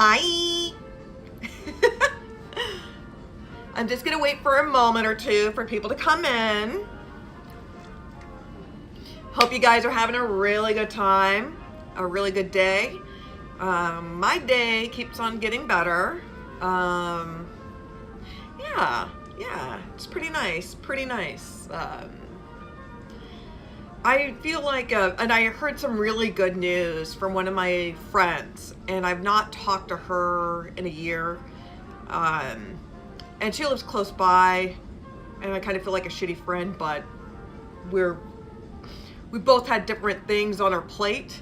Hi. I'm just gonna wait for a moment or two for people to come in. Hope you guys are having a really good time, a really good day. My day keeps on getting better. Yeah, it's pretty nice, I feel like, and I heard some really good news from one of my friends, and I've not talked to her in a year. And she lives close by, and I kind of feel like a shitty friend, but we both had different things on our plate,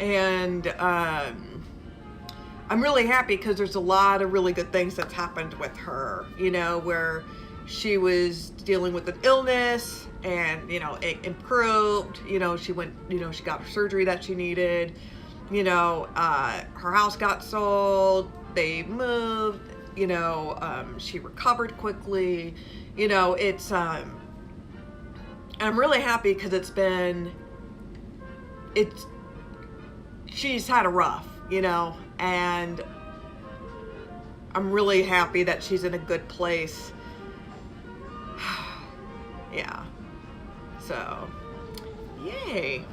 and I'm really happy because there's a lot of really good things that's happened with her, you know, where she was dealing with an illness and, you know, it improved, you know, she went, you know, she got her surgery that she needed, you know, her house got sold, they moved, you know, she recovered quickly, you know, it's, and I'm really happy because she's had a rough, you know, and I'm really happy that she's in a good place. Yeah. So, yay.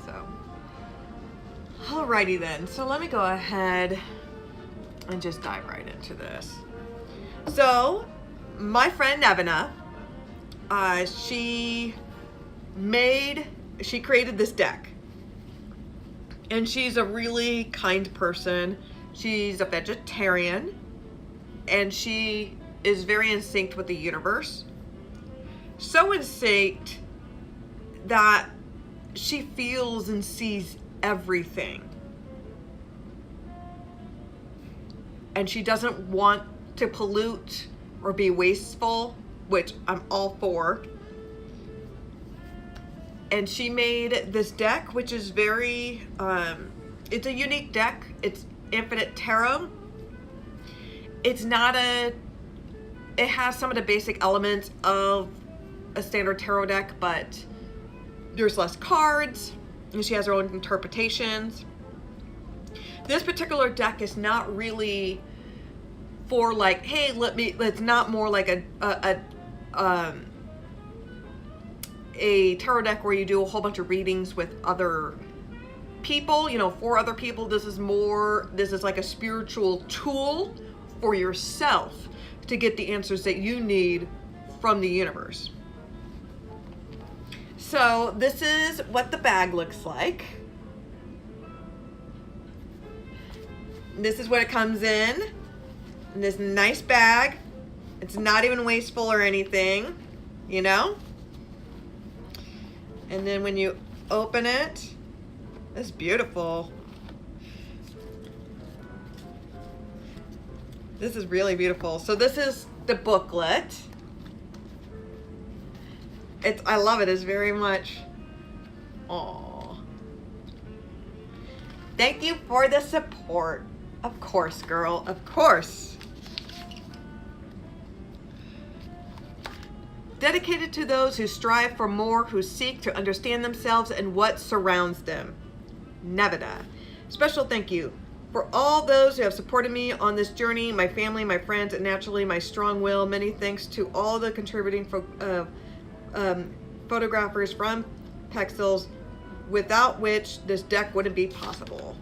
So, alrighty then. So let me go ahead and just dive right into this. So, my friend Nevena, she created this deck. And she's a really kind person. She's a vegetarian. And she is very in sync with the universe. So in sync that she feels and sees everything. And she doesn't want to pollute or be wasteful, which I'm all for. And she made this deck, which is very, it's a unique deck. It's Infinite Tarot. It's not it has some of the basic elements of a standard tarot deck, but there's less cards, and she has her own interpretations. This particular deck is not really for like, hey, it's not more like a tarot deck where you do a whole bunch of readings with other people, you know, for other people. This is like a spiritual tool for yourself to get the answers that you need from the universe. So this is what the bag looks like. This is what it comes in this nice bag. It's not even wasteful or anything, you know? And then when you open it, it's beautiful. This is really beautiful. So this is the booklet. I love it. It's very much, aww. Thank you for the support. Of course, girl, of course. Dedicated to those who strive for more, who seek to understand themselves and what surrounds them. Nevena. Special thank you for all those who have supported me on this journey, my family, my friends, and naturally my strong will. Many thanks to all the contributing photographers from Pexels, without which this deck wouldn't be possible.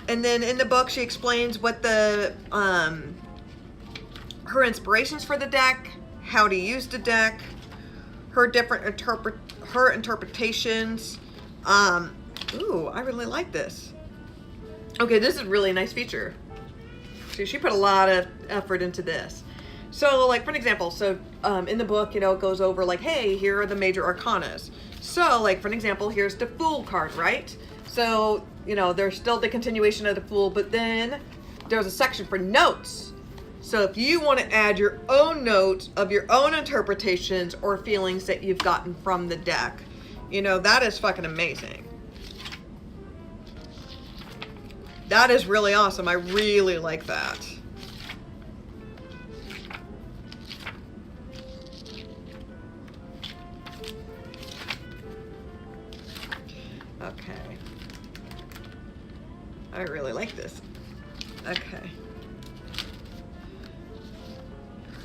And then in the book, she explains what her inspirations for the deck, how to use the deck, her different interpretations. Ooh, I really like this. Okay, this is a really nice feature. So she put a lot of effort into this. So, like, for an example, so in the book, you know, it goes over like, hey, here are the major arcanas. So, like, for an example, here's the Fool card, right? So, you know, there's still the continuation of the Fool, but then there's a section for notes. So if you want to add your own notes of your own interpretations or feelings that you've gotten from the deck, you know, that is fucking amazing. That is really awesome. I really like that. Okay. I really like this. Okay.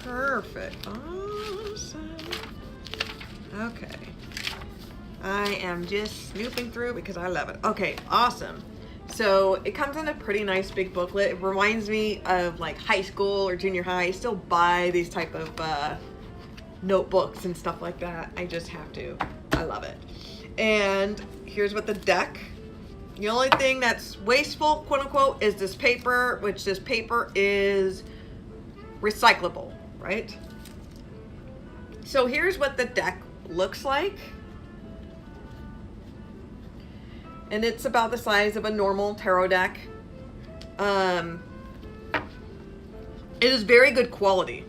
Perfect. Awesome. Okay. I am just snooping through because I love it. Okay, awesome. So it comes in a pretty nice big booklet. It reminds me of like high school or junior high. I still buy these type of notebooks and stuff like that. I just have to. I love it. And here's what the deck. The only thing that's wasteful, quote unquote, is this paper, which this paper is recyclable, right? So here's what the deck looks like. And it's about the size of a normal tarot deck. It is very good quality.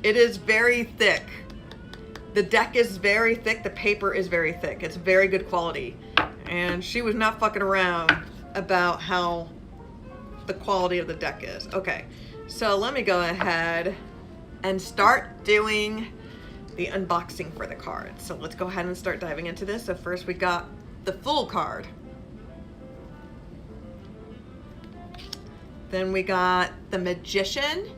It is very thick. The deck is very thick. The paper is very thick. It's very good quality. And she was not fucking around about how the quality of the deck is. Okay, so let me go ahead and start doing the unboxing for the cards. So let's go ahead and start diving into this. So first we got the Fool card. Then we got the Magician.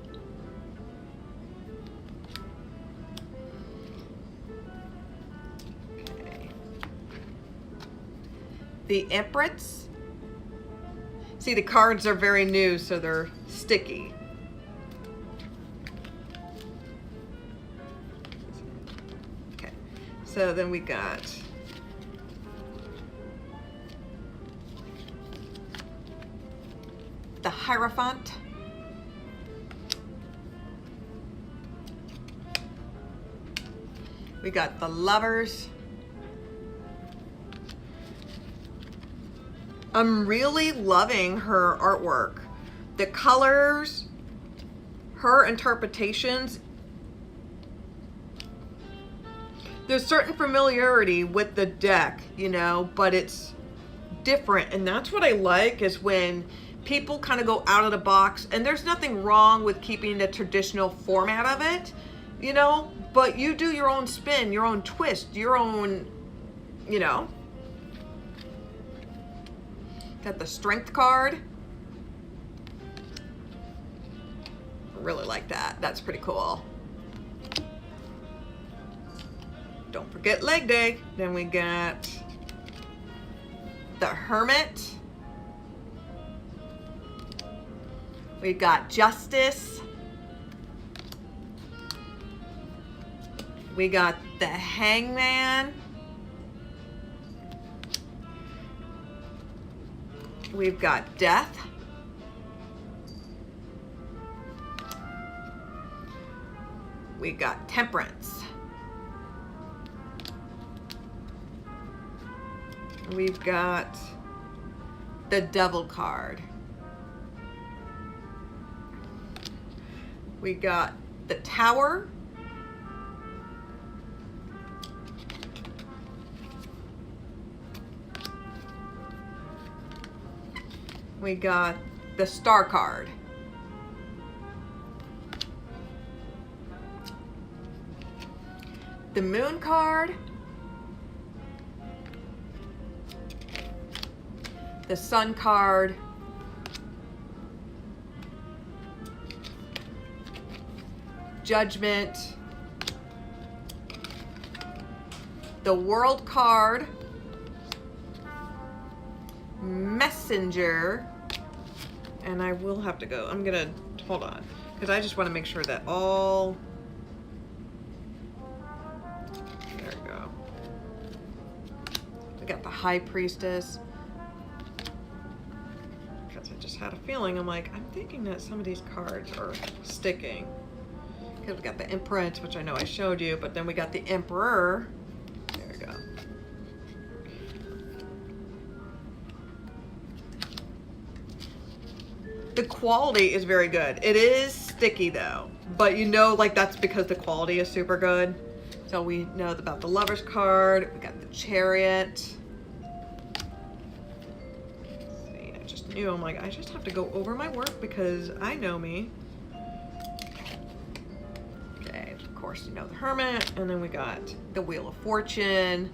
Okay. The Empress. See, the cards are very new, so they're sticky. Okay, so then we got the Hierophant. We got the Lovers. I'm really loving her artwork. The colors, her interpretations. There's certain familiarity with the deck, you know, but it's different. And that's what I like, is when people kind of go out of the box, and there's nothing wrong with keeping the traditional format of it, you know, but you do your own spin, your own twist, your own, you know. Got the Strength card. Really like that. That's pretty cool. Don't forget leg day. Then we got the Hermit. We got Justice. We got the Hangman. We've got Death. We got Temperance. We've got the Devil card. We got the Tower. We got the Star card. The Moon card. The Sun card. Judgment. The World card. Messenger. And I will have to go. I'm gonna hold on, because I just want to make sure that all, there we go. We got the High Priestess. Because I just had a feeling, I'm like, I'm thinking that some of these cards are sticking. Because we got the Imprint, which I know I showed you, but then we got the Emperor. There we go. The quality is very good. It is sticky though, but you know, like that's because the quality is super good. So we know about the Lovers card. We got the Chariot. See, I just knew, I'm like, I just have to go over my work because I know me. Okay, of course, you know the Hermit, and then we got the Wheel of Fortune.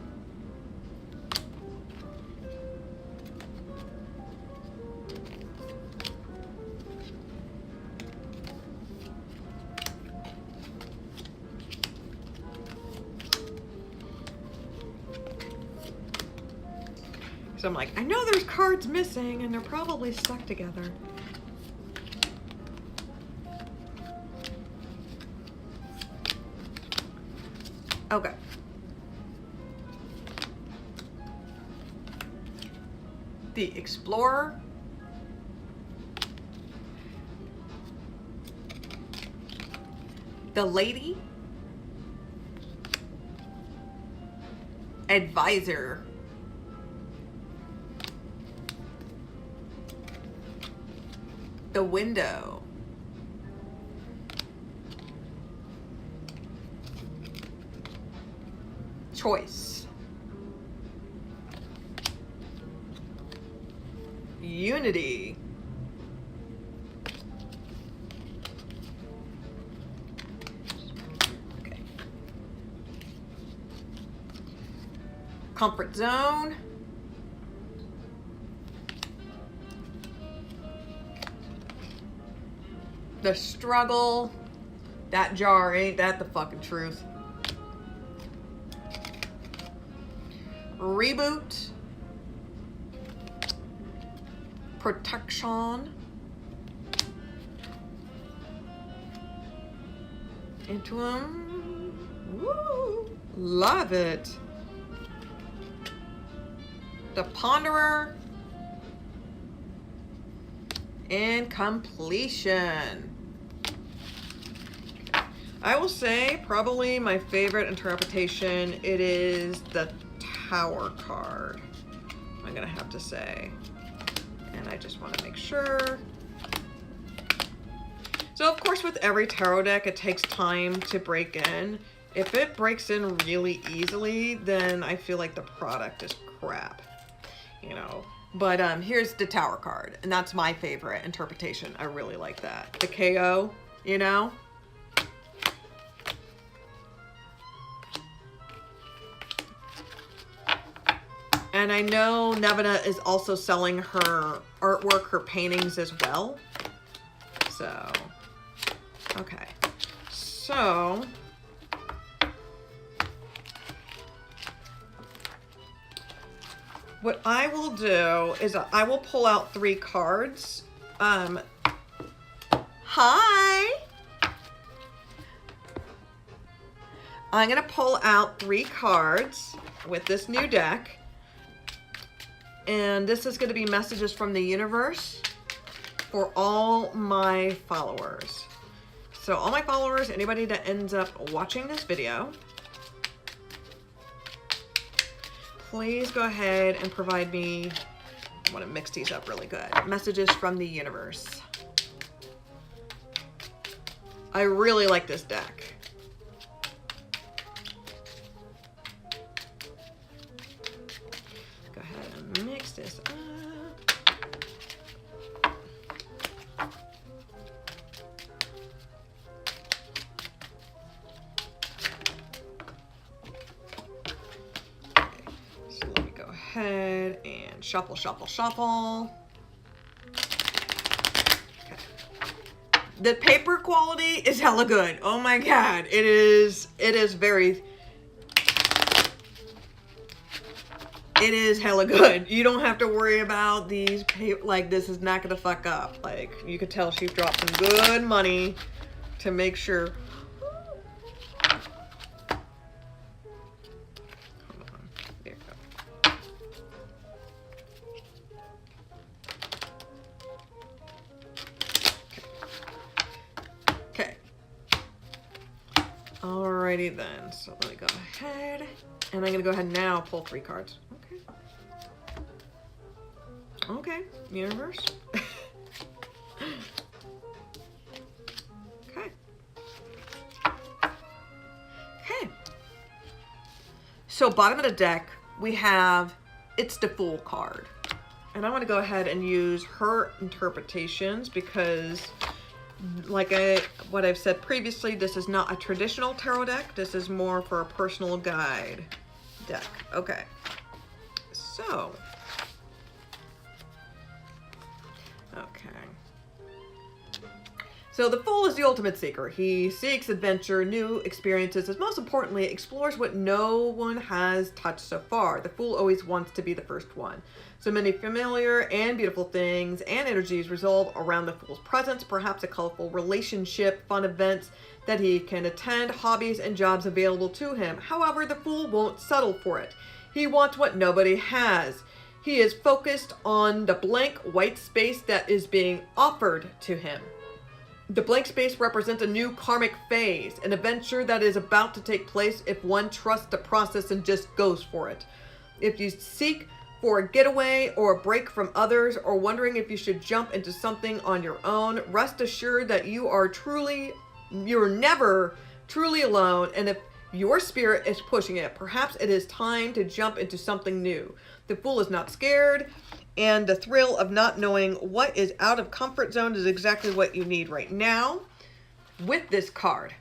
So I'm like, I know there's cards missing and they're probably stuck together. Okay. The Explorer. The Lady. Advisor. The Window. Choice. Unity. Okay. Comfort Zone. The Struggle. That jar, ain't that the fucking truth? Reboot. Protection. Infinitum. Woo! Love it. The Ponderer. And Completion. I will say probably my favorite interpretation, it is the Tower card, I'm gonna have to say. And I just want to make sure. So of course with every tarot deck it takes time to break in. If it breaks in really easily, then I feel like the product is crap, you know. But here's the Tower card, and that's my favorite interpretation. I really like that. The KO, you know. And I know Nevena is also selling her artwork, her paintings as well. So, okay. So, what I will do is I will pull out 3 cards. Hi! I'm gonna pull out 3 cards with this new deck. And this is going to be messages from the universe for all my followers. So all my followers, anybody that ends up watching this video, please go ahead and provide me, I want to mix these up really good, messages from the universe. I really like this deck. Mix this up. Okay, so let me go ahead and shuffle, shuffle, shuffle. Okay. The paper quality is hella good. Oh my god, it is very. It is hella good. You don't have to worry about these, like, this is not gonna fuck up. Like, you could tell she's dropped some good money to make sure. Hold on, there you go. Okay. Alrighty then, so let me go ahead. And I'm gonna go ahead and now pull 3 cards. Okay. Okay, universe. Okay. Okay. So bottom of the deck, we have It's the Fool card. And I want to go ahead and use her interpretations because like what I've said previously, this is not a traditional tarot deck. This is more for a personal guide deck. Okay. So, okay. So the Fool is the ultimate seeker. He seeks adventure, new experiences, and most importantly, explores what no one has touched so far. The Fool always wants to be the first one. So many familiar and beautiful things and energies revolve around the Fool's presence, perhaps a colorful relationship, fun events that he can attend, hobbies and jobs available to him. However, the Fool won't settle for it. He wants what nobody has. He is focused on the blank white space that is being offered to him. The blank space represents a new karmic phase, an adventure that is about to take place if one trusts the process and just goes for it. If you seek for a getaway or a break from others, or wondering if you should jump into something on your own, rest assured that you're never truly alone, and if your spirit is pushing it, perhaps it is time to jump into something new. The Fool is not scared, and the thrill of not knowing what is out of comfort zone is exactly what you need right now with this card.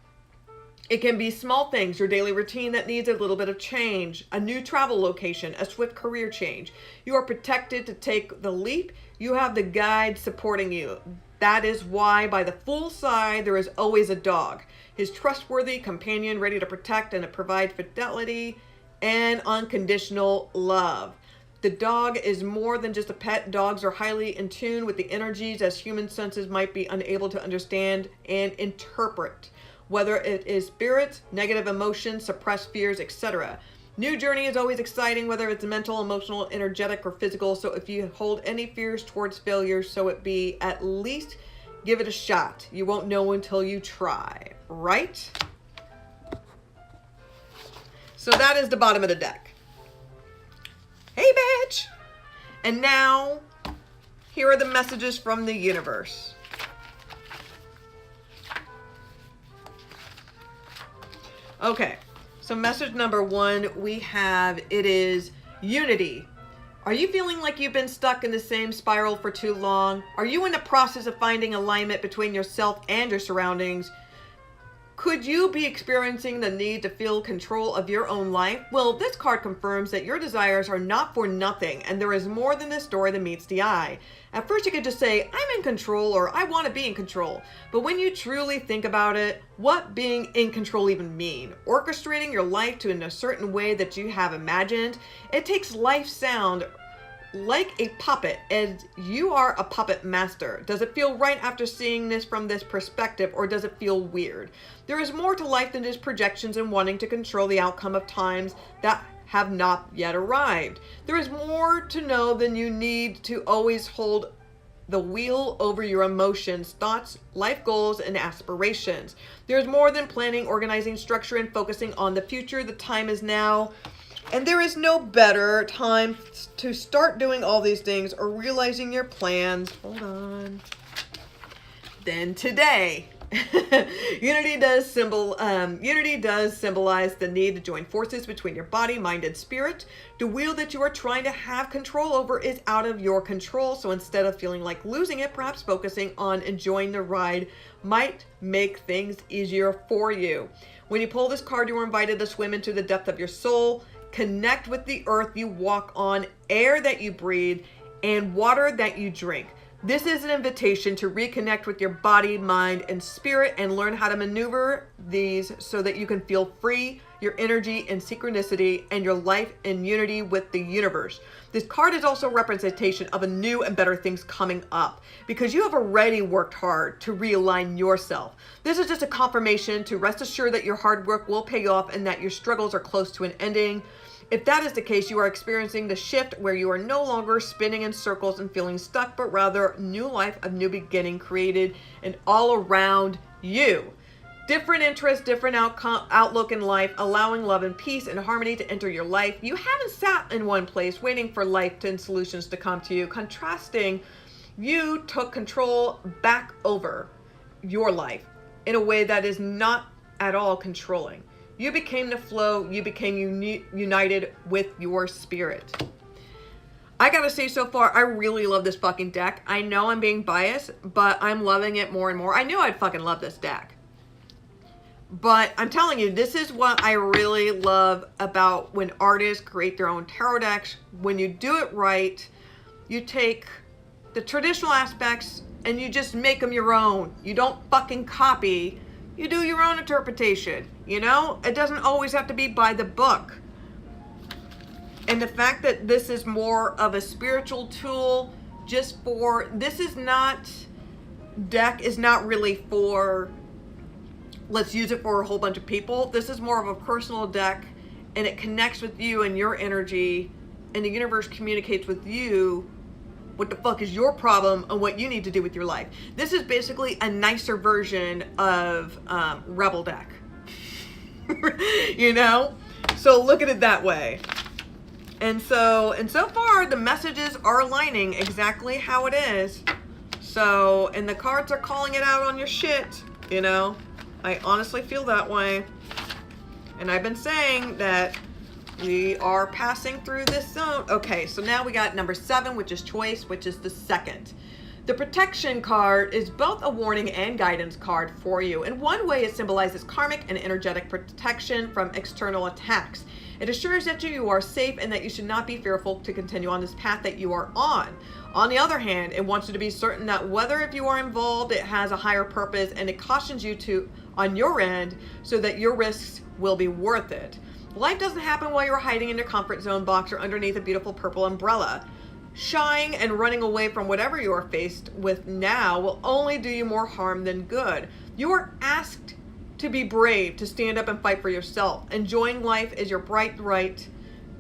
It can be small things, your daily routine that needs a little bit of change, a new travel location, a swift career change. You are protected to take the leap. You have the guide supporting you. That is why by the Fool's side, there is always a dog. His trustworthy companion ready to protect and to provide fidelity and unconditional love. The dog is more than just a pet. Dogs are highly in tune with the energies as human senses might be unable to understand and interpret. Whether it is spirits, negative emotions, suppressed fears, etc. New journey is always exciting, whether it's mental, emotional, energetic, or physical. So if you hold any fears towards failure, so it be, at least give it a shot. You won't know until you try, right? So that is the bottom of the deck. Hey, bitch! And now, here are the messages from the universe. Okay, so message number 1, we have, it is unity. Are you feeling like you've been stuck in the same spiral for too long? Are you in the process of finding alignment between yourself and your surroundings? Could you be experiencing the need to feel control of your own life? Well, this card confirms that your desires are not for nothing, and there is more than the story that meets the eye. At first, you could just say, I'm in control, or I want to be in control. But when you truly think about it, what being in control even mean? Orchestrating your life to in a certain way that you have imagined? It takes life sound like a puppet, and you are a puppet master. Does it feel right after seeing this from this perspective, or does it feel weird? There is more to life than just projections and wanting to control the outcome of times that have not yet arrived. There is more to know than you need to always hold the wheel over your emotions, thoughts, life goals, and aspirations. There is more than planning, organizing, structure, and focusing on the future. The time is now. And there is no better time to start doing all these things or realizing your plans, than today. Unity does symbolize the need to join forces between your body, mind, and spirit. The wheel that you are trying to have control over is out of your control. So instead of feeling like losing it, perhaps focusing on enjoying the ride might make things easier for you. When you pull this card, you are invited to swim into the depth of your soul. Connect with the earth you walk on, air that you breathe, and water that you drink. This is an invitation to reconnect with your body, mind, and spirit and learn how to maneuver these so that you can feel free, your energy in synchronicity, and your life in unity with the universe. This card is also a representation of a new and better things coming up because you have already worked hard to realign yourself. This is just a confirmation to rest assured that your hard work will pay off and that your struggles are close to an ending. If that is the case, you are experiencing the shift where you are no longer spinning in circles and feeling stuck, but rather new life, a new beginning created and all around you. Different interests, different outlook in life, allowing love and peace and harmony to enter your life. You haven't sat in one place waiting for life and solutions to come to you. Contrasting, you took control back over your life in a way that is not at all controlling. You became the flow. You became united with your spirit. I gotta say, so far, I really love this fucking deck. I know I'm being biased, but I'm loving it more and more. I knew I'd fucking love this deck. But I'm telling you, this is what I really love about when artists create their own tarot decks. When you do it right, you take the traditional aspects and you just make them your own. You don't fucking copy. You do your own interpretation. You know, it doesn't always have to be by the book. And the fact that this is more of a spiritual tool, just for, this is not, deck is not really for, let's use it for a whole bunch of people. This is more of a personal deck, and it connects with you and your energy, and the universe communicates with you what the fuck is your problem and what you need to do with your life. This is basically a nicer version of Rebel deck. You know? So look at it that way. And so far the messages are aligning exactly how it is. So, and the cards are calling it out on your shit, you know? I honestly feel that way. And I've been saying that we are passing through this zone. Okay, so now we got number 7, which is choice, which is the second. The protection card is both a warning and guidance card for you. In one way, it symbolizes karmic and energetic protection from external attacks. It assures that you are safe and that you should not be fearful to continue on this path that you are on. On the other hand, it wants you to be certain that whether if you are involved, it has a higher purpose, and it cautions you to, on your end, so that your risks will be worth it. Life doesn't happen while you're hiding in your comfort zone box or underneath a beautiful purple umbrella. Shying and running away from whatever you are faced with now will only do you more harm than good. You are asked to be brave, to stand up and fight for yourself. Enjoying life is your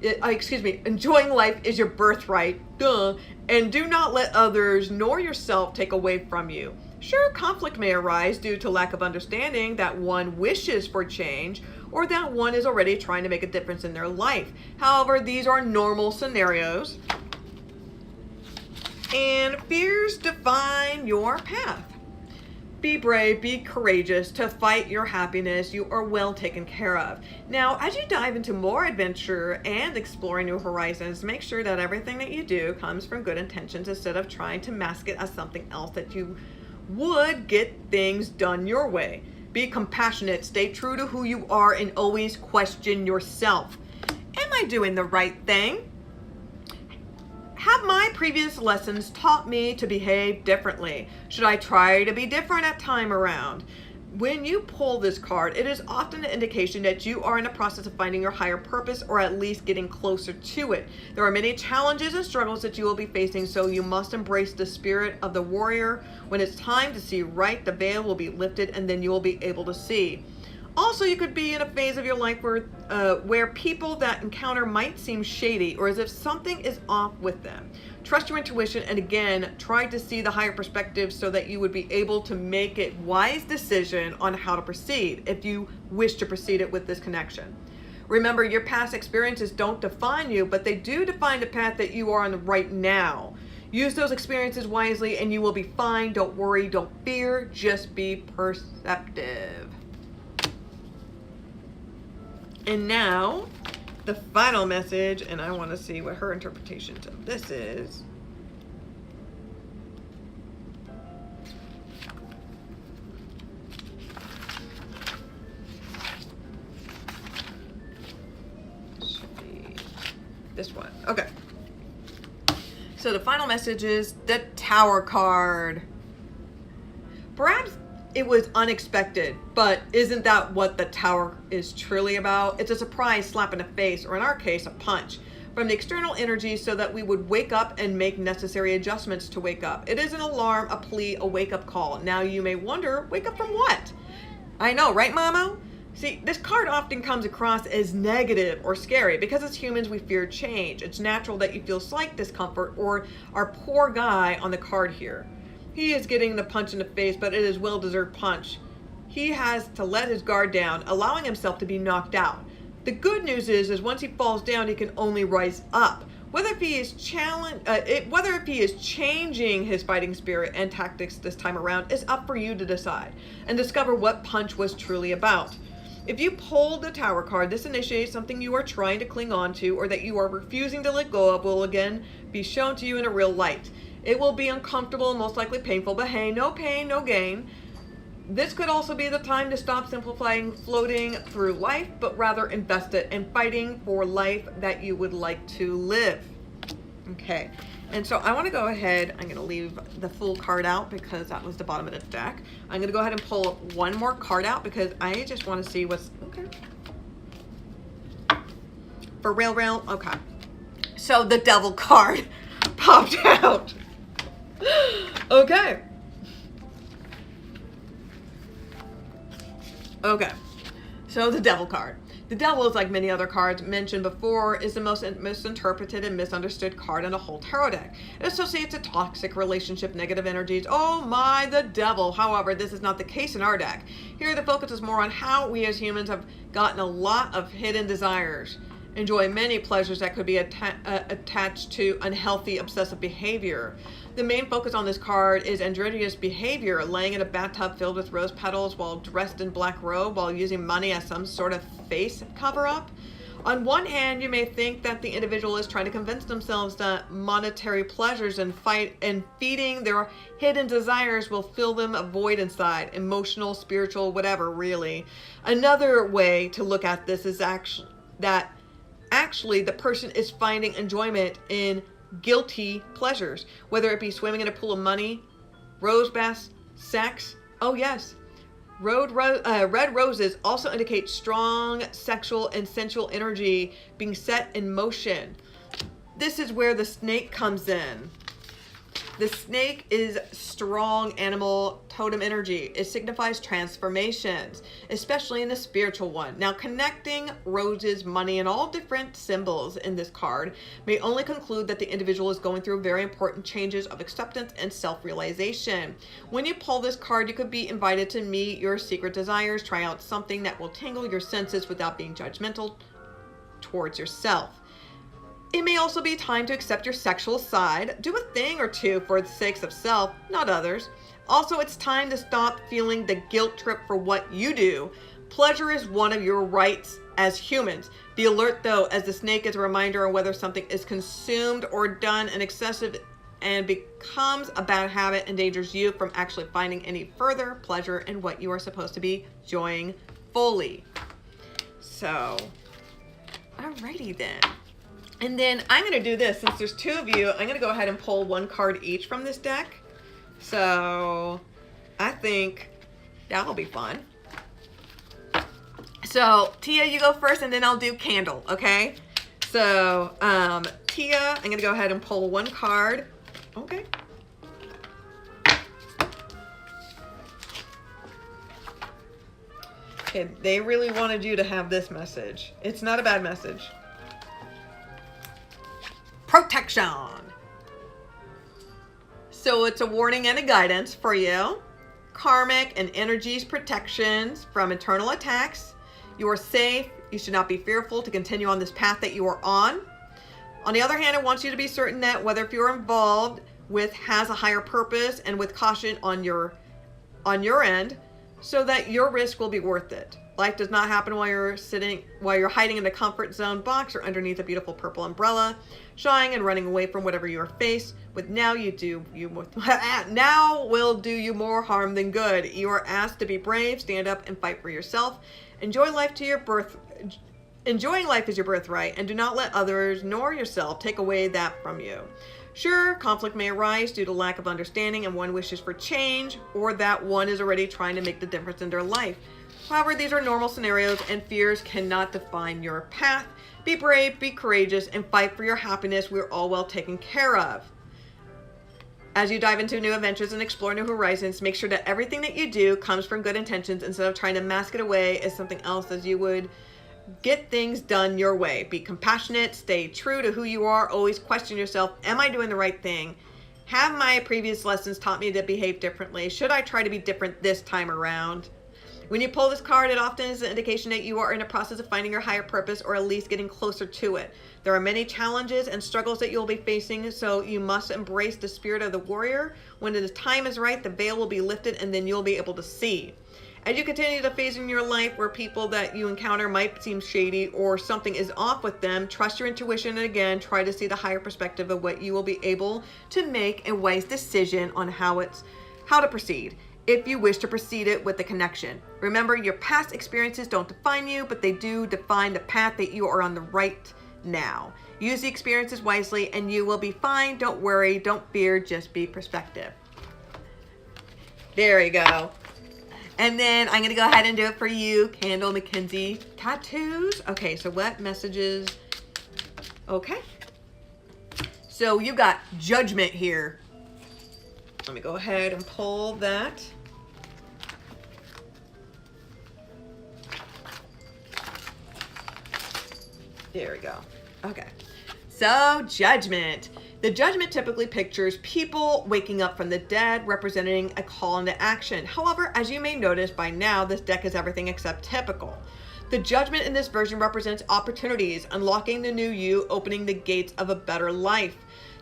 enjoying life is your birthright. Duh. And do not let others nor yourself take away from you. Sure, conflict may arise due to lack of understanding that one wishes for change or that one is already trying to make a difference in their life. However, these are normal scenarios. And fears define your path. Be brave, be courageous to fight your happiness. You are well taken care of. Now, as you dive into more adventure and exploring new horizons, make sure that everything that you do comes from good intentions instead of trying to mask it as something else that you would get things done your way. Be compassionate, stay true to who you are, and always question yourself. Am I doing the right thing? Have my previous lessons taught me to behave differently? Should I try to be different at time around? When you pull this card, it is often an indication that you are in the process of finding your higher purpose, or at least getting closer to it. There are many challenges and struggles that you will be facing, so you must embrace the spirit of the warrior. When it's time to see right, the veil will be lifted, and then you will be able to see. Also, you could be in a phase of your life where people that encounter might seem shady, or as if something is off with them. Trust your intuition, and again, try to see the higher perspective so that you would be able to make a wise decision on how to proceed if you wish to proceed it with this connection. Remember, your past experiences don't define you, but they do define the path that you are on right now. Use those experiences wisely and you will be fine. Don't worry, don't fear, just be perceptive. And now, the final message, and I want to see what her interpretation of this is. Should be this one. Okay. So the final message is the Tower card. Perhaps it was unexpected, but isn't that what the Tower is truly about? It's a surprise slap in the face, or in our case, a punch from the external energy so that we would wake up and make necessary adjustments to wake up. It is an alarm, a plea, a wake-up call. Now you may wonder, wake up from what? I know, right, Mama? See, this card often comes across as negative or scary because as humans we fear change. It's natural that you feel slight discomfort, or our poor guy on the card here. He is getting the punch in the face, but it is well-deserved punch. He has to let his guard down, allowing himself to be knocked out. The good news is once he falls down, he can only rise up. Whether if he is changing his fighting spirit and tactics this time around is up for you to decide and discover what punch was truly about. If you pull the Tower card, this initiates something you are trying to cling on to or that you are refusing to let go of will again be shown to you in a real light. It will be uncomfortable and most likely painful, but hey, no pain, no gain. This could also be the time to stop simplifying floating through life, but rather invest it in fighting for life that you would like to live. Okay, And so I want to go ahead, I'm going to leave the full card out because that was the bottom of the deck. I'm going to go ahead and pull one more card out because I just want to see what's, okay. For real, okay. So the Devil card popped out. Okay. Okay. So the Devil card. The Devil is like many other cards mentioned before, is the most misinterpreted and misunderstood card in the whole tarot deck. It associates a toxic relationship, negative energies. Oh my, the Devil. However, this is not the case in our deck. Here the focus is more on how we as humans have gotten a lot of hidden desires, enjoy many pleasures that could be attached to unhealthy obsessive behavior. The main focus on this card is androgynous behavior, laying in a bathtub filled with rose petals while dressed in black robe while using money as some sort of face cover-up. On one hand, you may think that the individual is trying to convince themselves that monetary pleasures and feeding their hidden desires will fill them a void inside, emotional, spiritual, whatever, really. Another way to look at this is actually the person is finding enjoyment in guilty pleasures, whether it be swimming in a pool of money, rose baths, sex. Oh yes, red roses also indicate strong sexual and sensual energy being set in motion. This is where the snake comes in. The snake is strong animal totem energy. It signifies transformations, especially in the spiritual one. Now, connecting roses, money, and all different symbols in this card may only conclude that the individual is going through very important changes of acceptance and self-realization. When you pull this card, you could be invited to meet your secret desires, try out something that will tingle your senses without being judgmental towards yourself. It may also be time to accept your sexual side. Do a thing or two for the sake of self, not others. Also, it's time to stop feeling the guilt trip for what you do. Pleasure is one of your rights as humans. Be alert, though, as the snake is a reminder of whether something is consumed or done in excessive and becomes a bad habit, endangers you from actually finding any further pleasure in what you are supposed to be enjoying fully. So, alrighty then. And then I'm going to do this. Since there's two of you, I'm going to go ahead and pull one card each from this deck. So I think that'll be fun. So Tia, you go first, and then I'll do Candle, okay? So Tia, I'm going to go ahead and pull one card. Okay. Okay, they really wanted you to have this message. It's not a bad message. Protection. So it's a warning and a guidance for you. Karmic and energies protections from internal attacks. You are safe. You should not be fearful to continue on this path that you are on. On the other hand, it wants you to be certain that whether if you're involved with has a higher purpose and with caution on your end, so that your risk will be worth it. Life does not happen while you're hiding in a comfort zone box or underneath a beautiful purple umbrella, shying and running away from whatever you are faced with. Now will do you more harm than good. You are asked to be brave, stand up and fight for yourself. Enjoying life is your birthright, and do not let others nor yourself take away that from you. Sure, conflict may arise due to lack of understanding and one wishes for change, or that one is already trying to make the difference in their life. However, these are normal scenarios and fears cannot define your path. Be brave, be courageous, and fight for your happiness. We're all well taken care of. As you dive into new adventures and explore new horizons, make sure that everything that you do comes from good intentions instead of trying to mask it away as something else, as you would get things done your way. Be compassionate, stay true to who you are, always question yourself, am I doing the right thing? Have my previous lessons taught me to behave differently? Should I try to be different this time around? When you pull this card, it often is an indication that you are in a process of finding your higher purpose, or at least getting closer to it. There are many challenges and struggles that you'll be facing, so you must embrace the spirit of the warrior. When the time is right, the veil will be lifted, and then you'll be able to see. As you continue to phase in your life where people that you encounter might seem shady or something is off with them, trust your intuition, and again, try to see the higher perspective of what you will be able to make a wise decision on how to proceed, if you wish to proceed it with the connection. Remember, your past experiences don't define you, but they do define the path that you are on the right now. Use the experiences wisely and you will be fine. Don't worry, don't fear, just be perspective. There you go. And then I'm gonna go ahead and do it for you, Candle Mackenzie Tattoos. Okay, so what messages? Okay. So you got Judgment here. Let me go ahead and pull that. There we go. Okay. So Judgment. The Judgment typically pictures people waking up from the dead, representing a call into action. However, as you may notice by now, this deck is everything except typical. The Judgment in this version represents opportunities, unlocking the new you, opening the gates of a better life.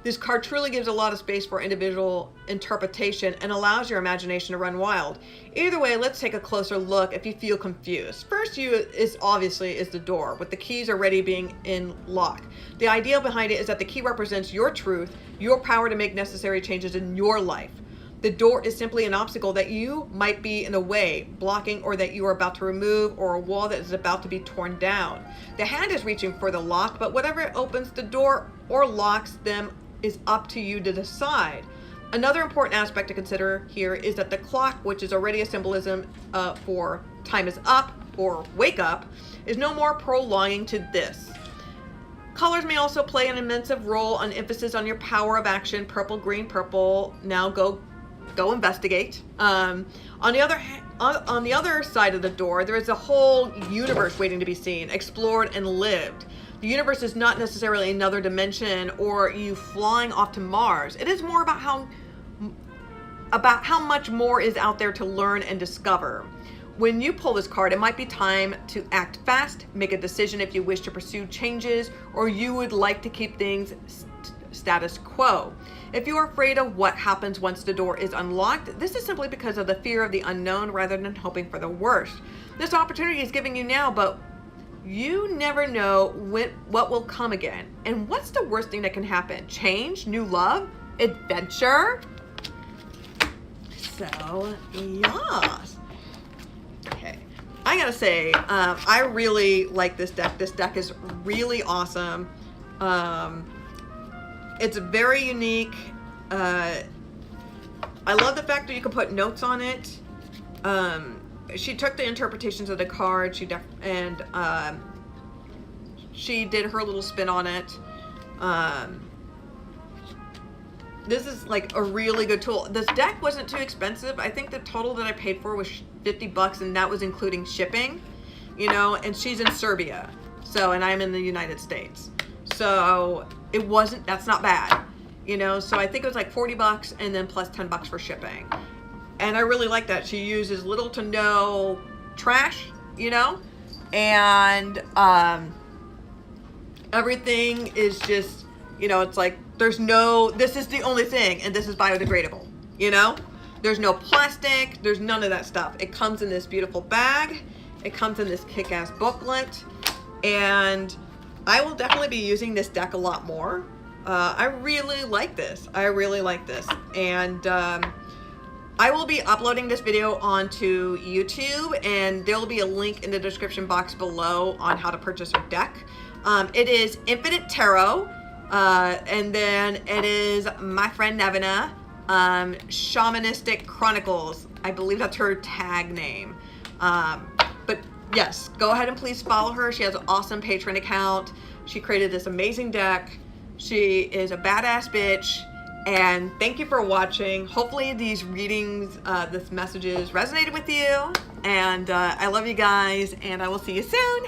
This card truly gives a lot of space for individual interpretation and allows your imagination to run wild. Either way, let's take a closer look if you feel confused. First you is obviously the door, with the keys already being in lock. The idea behind it is that the key represents your truth, your power to make necessary changes in your life. The door is simply an obstacle that you might be in the way, blocking, or that you are about to remove, or a wall that is about to be torn down. The hand is reaching for the lock, but whatever opens the door or locks them is up to you to decide. Another important aspect to consider here is that the clock, which is already a symbolism for time is up or wake up, is no more prolonging to this. Colors may also play an immense role on emphasis on your power of action. Purple, green, purple. Now go investigate. On the other side of the door, there is a whole universe waiting to be seen, explored, and lived. The universe is not necessarily another dimension or you flying off to Mars. It is more about how much more is out there to learn and discover. When you pull this card, it might be time to act fast, make a decision if you wish to pursue changes, or you would like to keep things status quo. If you are afraid of what happens once the door is unlocked, this is simply because of the fear of the unknown rather than hoping for the worst. This opportunity is giving you now, but you never know what will come again. And what's the worst thing that can happen? Change, new love, adventure? So, yes. Okay. I gotta say, I really like this deck. This deck is really awesome. It's very unique. I love the fact that you can put notes on it. She took the interpretations of the card. She did her little spin on it. This is like a really good tool. This deck wasn't too expensive. I think the total that I paid for was $50, and that was including shipping. You know, and she's in Serbia, so, and I'm in the United States, so it wasn't. That's not bad. You know, so I think it was like $40 and then plus $10 for shipping. And I really like that. She uses little to no trash, you know, and everything is just, you know, it's like there's no, this is the only thing, and this is biodegradable, you know. There's no plastic, there's none of that stuff. It comes in this beautiful bag. It comes in this kick-ass booklet, and I will definitely be using this deck a lot more. I really like this. I really like this. And I will be uploading this video onto YouTube, and there will be a link in the description box below on how to purchase her deck. It is Infinite Tarot, and then it is my friend Nevena, Shamanistic Chronicles. I believe that's her tag name. But yes, go ahead and please follow her. She has an awesome Patreon account. She created this amazing deck. She is a badass bitch. And thank you for watching. Hopefully these readings, these messages resonated with you. And I love you guys, and I will see you soon.